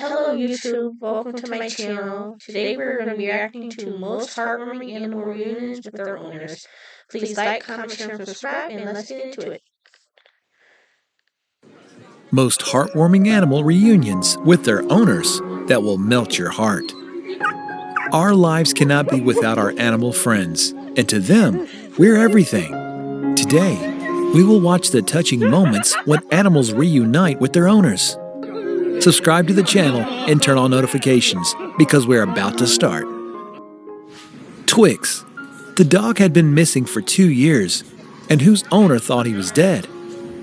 Hello YouTube, welcome to my channel. Today we're going to be reacting to most heartwarming animal reunions with their owners. Please like, comment, share, and subscribe, and let's get into it. Most heartwarming animal reunions with their owners that will melt your heart. Our lives cannot be without our animal friends, and to them, we're everything. Today, we will watch the touching moments when animals reunite with their owners. Subscribe to the channel and turn on notifications because we're about to start. Twix. The dog had been missing for 2 years, and whose owner thought he was dead.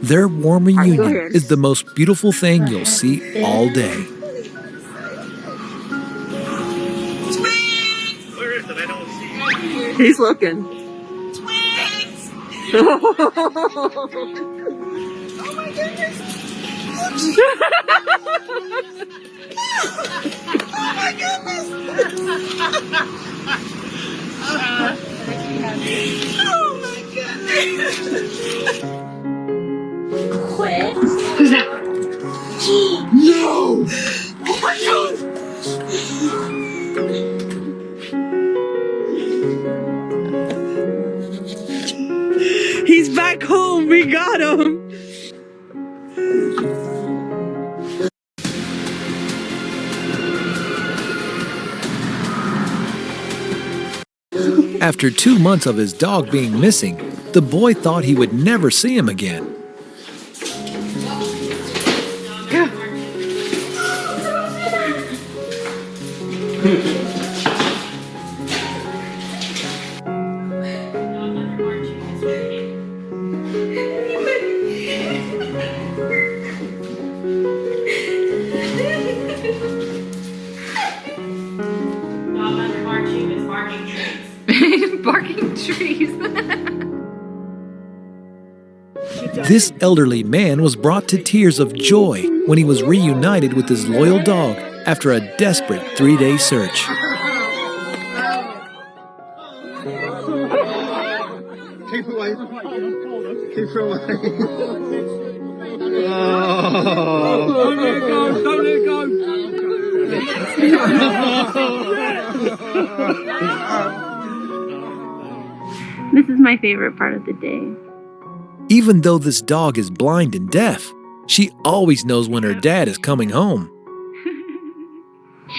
Their warm reunion is the most beautiful thing you'll see all day. Where is it? I don't see it. He's looking. Twins! Oh my goodness! Oh my goodness! Oh my goodness! Quick! Who's that? No! Oh my God! He's back home. We got him. After 2 months of his dog being missing, the boy thought he would never see him again. Barking trees. This elderly man was brought to tears of joy when he was reunited with his loyal dog after a desperate 3-day search. Keep away. Keep away. Don't let it go! Don't let it go! This is my favorite part of the day. Even though this dog is blind and deaf, she always knows when her dad is coming home.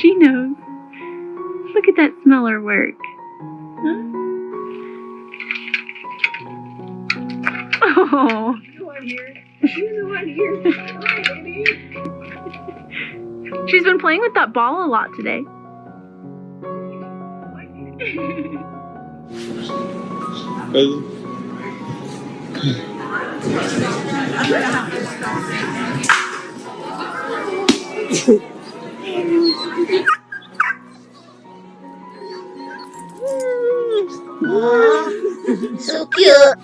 She knows. Look at that smeller work. Huh? Oh. She's been playing with that ball a lot today. So cute!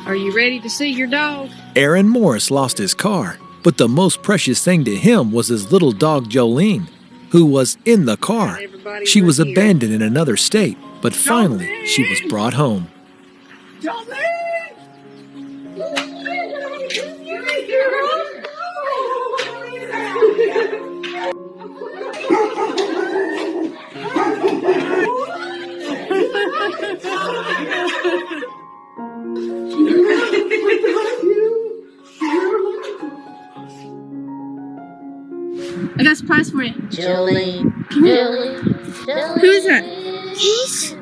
Are you ready to see your dog? Aaron Morris lost his car, but the most precious thing to him was his little dog Jolene, who was in the car. She was abandoned in another state, but finally she was brought home. I got a surprise for you. Jolene. Who is that? Keith.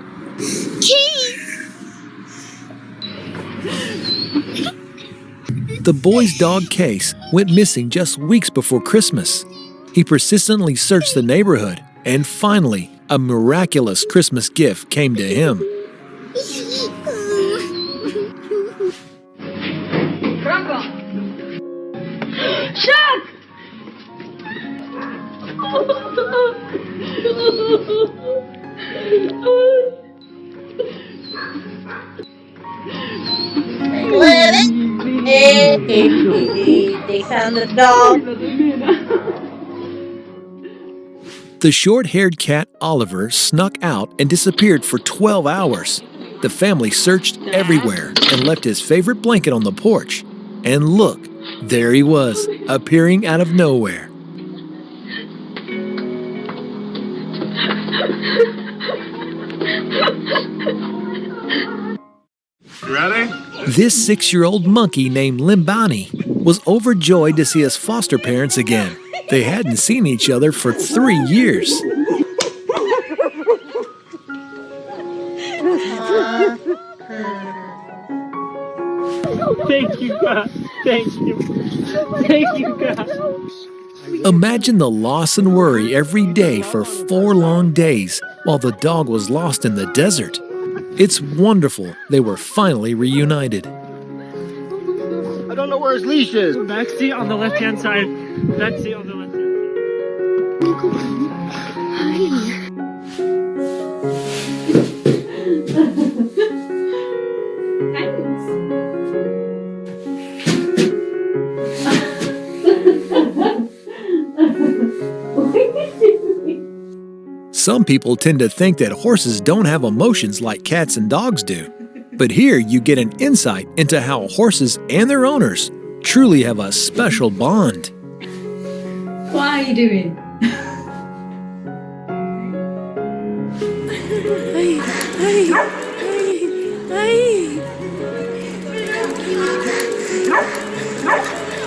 The boy's dog Case went missing just weeks before Christmas. He persistently searched the neighborhood, and finally, a miraculous Christmas gift came to him. Chuck! They found the dog. The short-haired cat Oliver snuck out and disappeared for 12 hours. The family searched everywhere and left his favorite blanket on the porch. And look, there he was, appearing out of nowhere. Ready? This 6-year-old monkey named Limbani was overjoyed to see his foster parents again. They hadn't seen each other for 3 years. Thank you, God. Thank you. Thank you, God. Imagine the loss and worry every day for 4 long days while the dog was lost in the desert. It's wonderful they were finally reunited. I don't know where his leash is. Back seat on the left-hand side. Back seat on the left-hand Some people tend to think that horses don't have emotions like cats and dogs do. But here you get an insight into how horses and their owners truly have a special bond. What are you doing?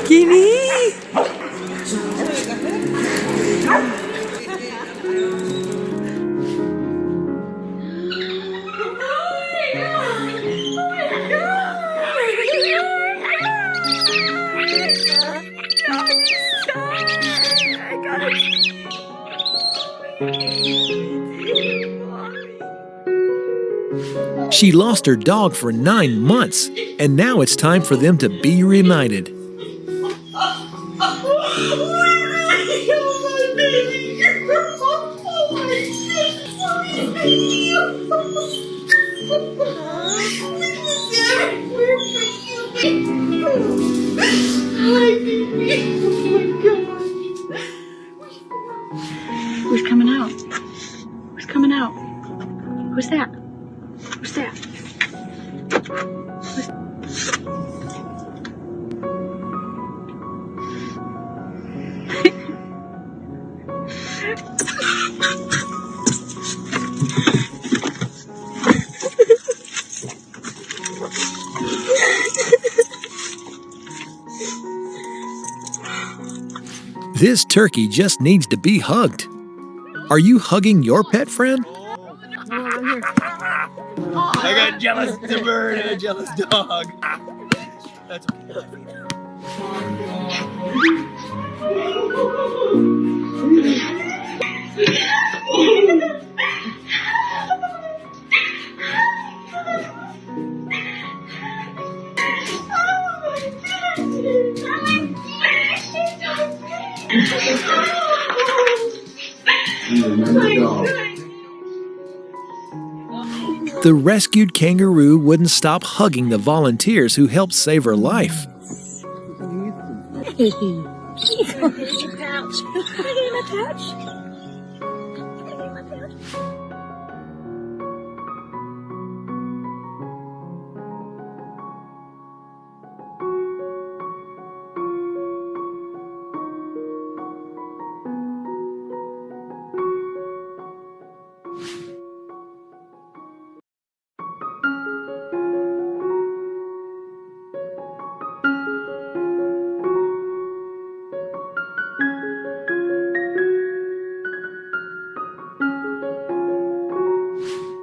Guinea! She lost her dog for 9 months, and now it's time for them to be reunited. Who's coming out? Who's coming out? Who's that? Who's that? This turkey just needs to be hugged. Are you hugging your pet friend? I got jealous bird and a jealous dog. That's The rescued kangaroo wouldn't stop hugging the volunteers who helped save her life.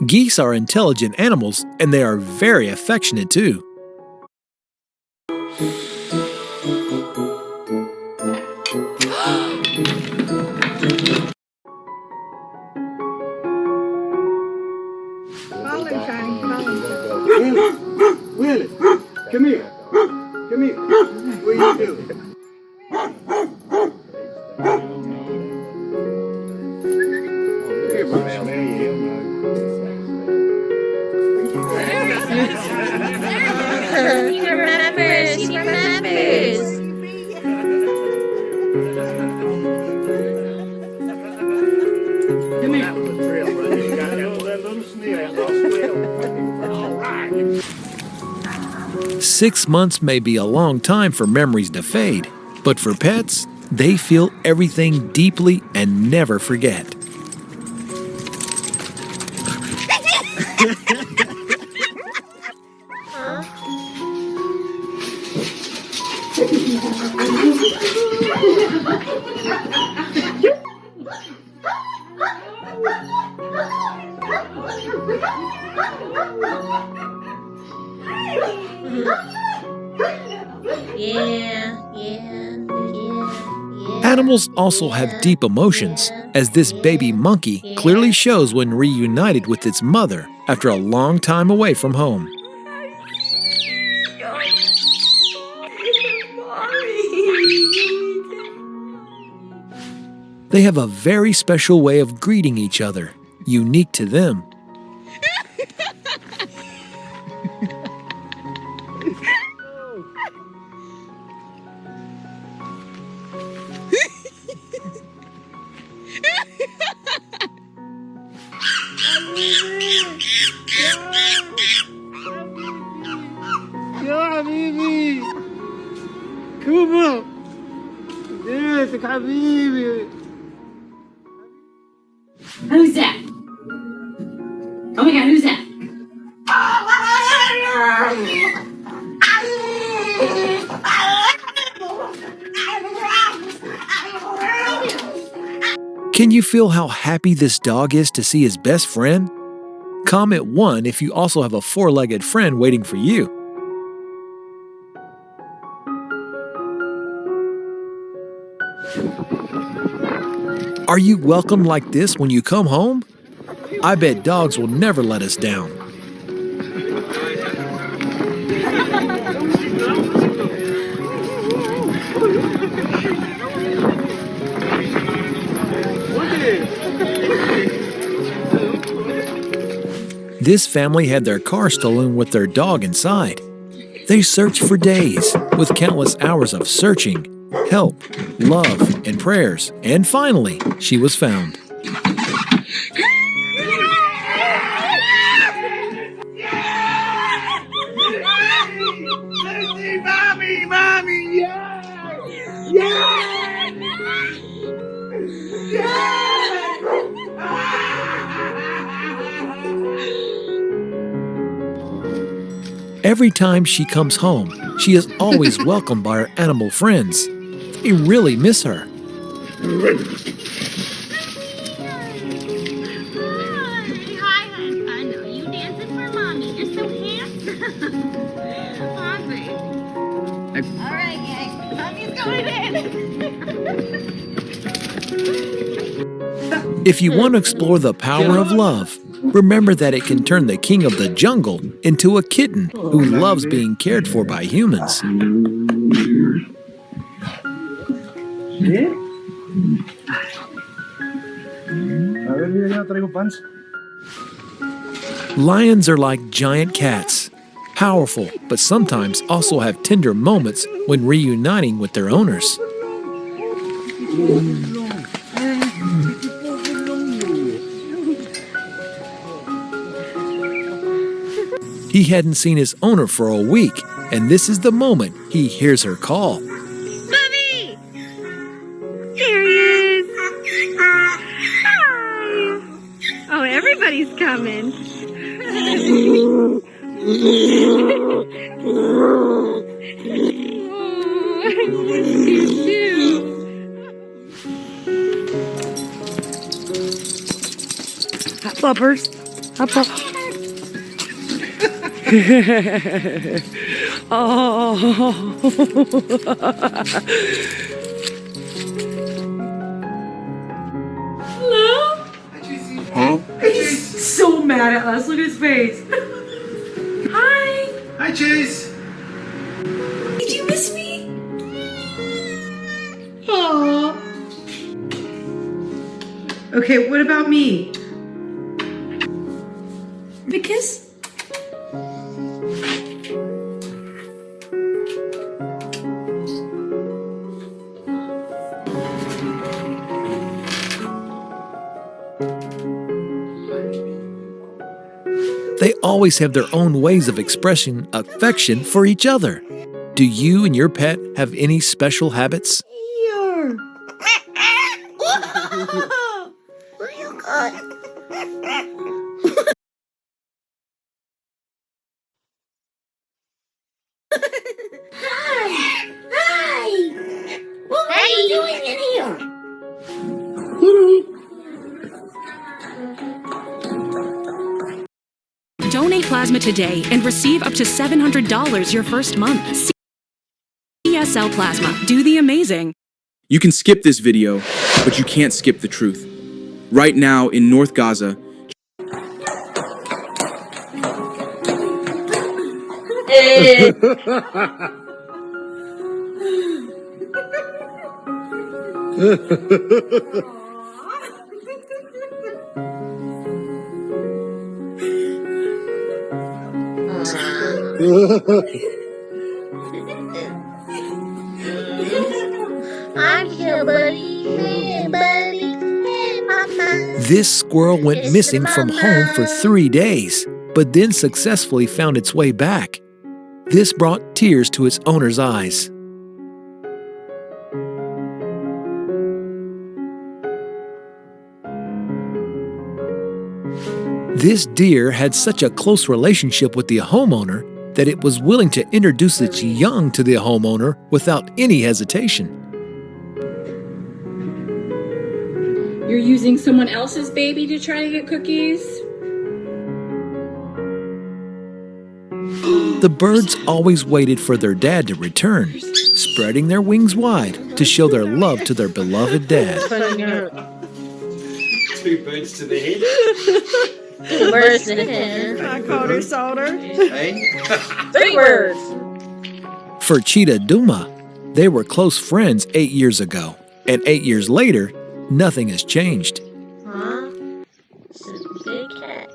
Geese are intelligent animals, and they are very affectionate too. Willie, come here. Come here. What are you doing? Here, man. He remembers. He remembers. 6 months may be a long time for memories to fade, but for pets, they feel everything deeply and never forget. Animals also have deep emotions, as this baby monkey clearly shows when reunited with its mother after a long time away from home. They have a very special way of greeting each other, unique to them. يا حبيبي كوبو ليتك حبيبي. Who's that? Oh my god, who's that? Can you feel how happy this dog is to see his best friend? Comment 1 if you also have a four-legged friend waiting for you. Are you welcomed like this when you come home? I bet dogs will never let us down. This family had their car stolen with their dog inside. They searched for days, with countless hours of searching, help, love, and prayers, and finally, she was found. Mommy, Every time she comes home, she is always welcomed by her animal friends. They really miss her. Hi, hon. I know you dancing for mommy. You're so handsome. Hungry. All right, gang. Mommy's going in. If you want to explore the power of love, remember that it can turn the king of the jungle into a kitten who loves being cared for by humans. Lions are like giant cats, powerful, but sometimes also have tender moments when reuniting with their owners. He hadn't seen his owner for a week, and this is the moment he hears her call. Bubby! Here he is. Hi. Oh, everybody's coming. Hot bumpers. Hot bumpers. Oh. Hello? Huh? He's so mad at us. Look at his face. Hi. Hi, Chase. Did you miss me? Aww. Okay, what about me? Because They always have their own ways of expressing affection for each other. Do you and your pet have any special habits? Here. Where you going? Hi! What are you doing in here? Donate plasma today and receive up to $700 your first month. CSL Plasma. Do the amazing. You can skip this video, but you can't skip the truth. Right now in North Gaza, I'm here, buddy. Hey, buddy. Hey, mama. This squirrel went It's missing from home for 3 days, but then successfully found its way back. This brought tears to its owner's eyes. This deer had such a close relationship with the homeowner that it was willing to introduce its young to the homeowner without any hesitation. You're using someone else's baby to try to get cookies? The birds always waited for their dad to return, spreading their wings wide to show their love to their beloved dad. 2 birds to the head. 2 birds in the head. Coder solder. Hey? 3 birds. For Cheetah Duma, they were close friends 8 years ago, and 8 years later, nothing has changed. Huh? This is a big cat.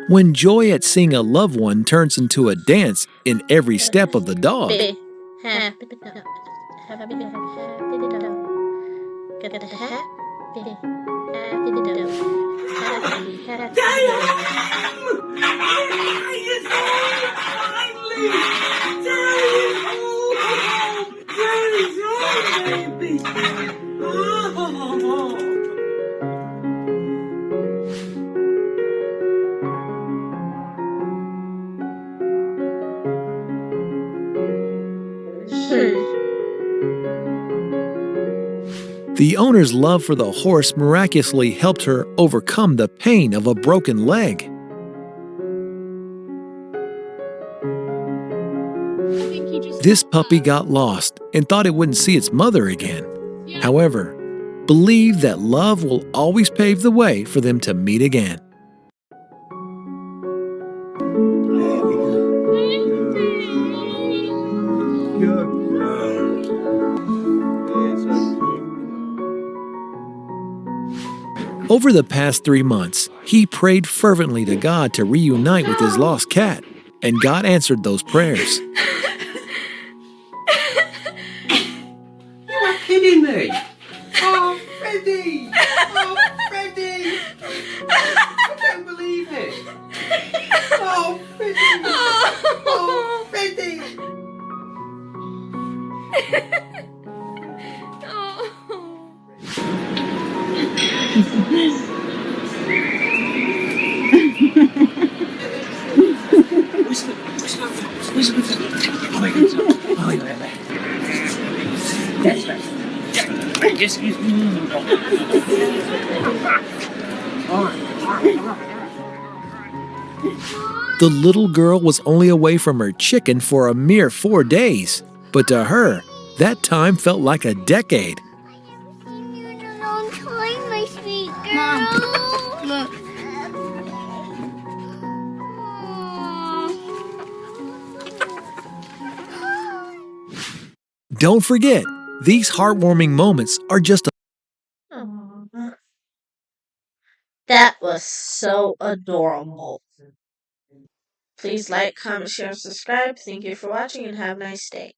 When joy at seeing a loved one turns into a dance in every step of the dog, Happy dog. Happy dog. Get the happy dog. Happy the owner's love for the horse miraculously helped her overcome the pain of a broken leg. This puppy got lost and thought it wouldn't see its mother again. However, believed that love will always pave the way for them to meet again. Over the past 3 months, he prayed fervently to God to reunite with his lost cat, and God answered those prayers. You are kidding me! Oh, Freddie! Oh, Freddie! I can't believe it! Oh, Freddie! Oh, Freddie! The little girl was only away from her chicken for a mere 4 days, but to her, that time felt like a decade. Long time, my sweet girl. Look. Don't forget, these heartwarming moments are just a That was so adorable. Please like, comment, share, and subscribe. Thank you for watching and have a nice day.